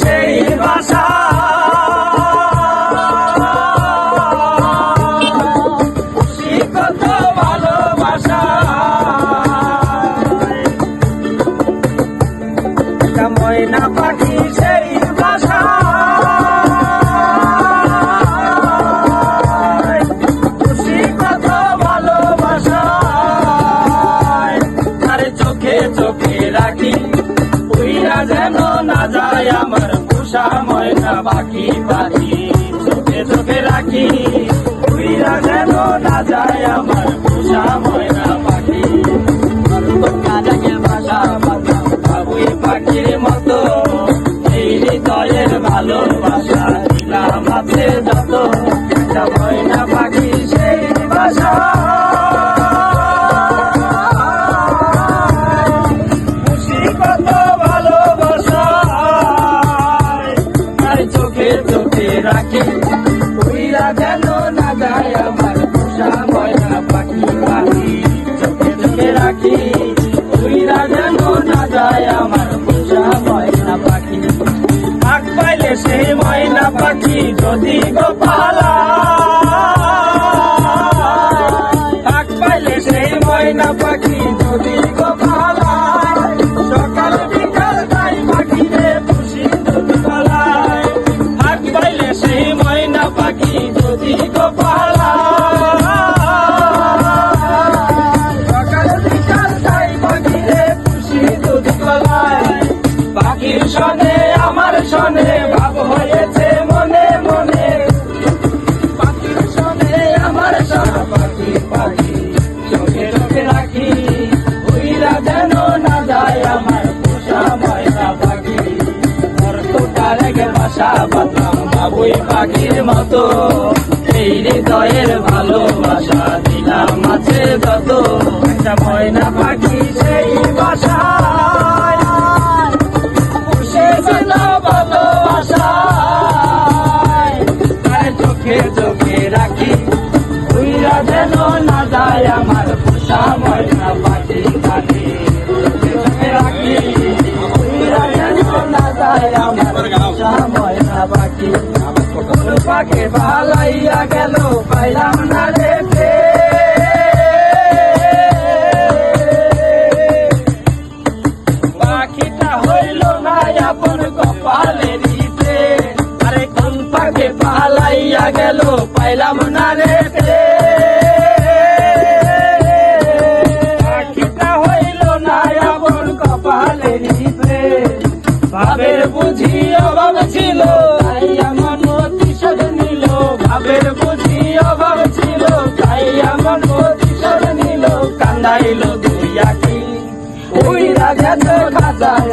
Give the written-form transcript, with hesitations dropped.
সেই বাসা কত ভালোবাসা ময়না পাখি সেই বাসা খুশি কত ভালোবাসা আরে চোখে চোখে রাখি উইরা যেন না যায় আমার পোষা ময়না পাখি পাখি চোখে চোখে রাখি উইরা যেন না যায় আমার পোষা ময়না পাখি ভাষা বাবুই পাখির মতো এই হৃদয়ের ভালোবাসা দিলাম আছে যত ময়না পাখি সেই বাসা খুশি কত ভালোবাসা চোখে চোখে রাখি উইরা যেন না যায় আমার পোষা ময়না পাখি পাখি চোখে চোখে রাখি উইরা যেন না যায় আমার পোষা ময়না পাখি আগ পাইলে সেই ময়না পাখি যদি গোপালা আগ পাইলে সেই ময়না পাখি যদি গোপালা সকাল বিকাল তাই পাখিরে খুশি যদি গলায় আগ পাইলে সেই ময়না পাখি যদি গোপালা পাখির সনে আমার সনে ভাব হয়েছে মনে মনে পাখির সনে আমার সনে পাখি পাখি চোখে চোখে রাখি উইরা যেন না যায় আমার পোষা ময়না পাখি ওর তোটা রেগে বাসা বাঁধলাম বাবুই পাখির মতো এই হৃদয়ের ভালোবাসা দিলাম আছে যত একটা ময়না পাখি সেই বাসা চোখে চোখে রাখি উইরা যেন না যায় আমার পোষা ময়না পাখি পাখি চোখে রাখি উইরা যেন না যায় আমার পোষা ময়না পাখি পাখি ভালাইয়া গেল পাইলাম না রেখে পাখিটা হইল না আপন কপালেরই আরে কোন পাখি পালাইয়া গেল পাইলাম না রে পাখিটা হইল না আপন কপালেরই ভাবের বুঝি অভাব ছিল তাই আমার প্রতিশোধ নিল ভাবের বুঝি অভাব ছিল তাই আমার প্রতিশোধ নিল কান্দাইল দুই আখি উইরা যেত খাঁচায়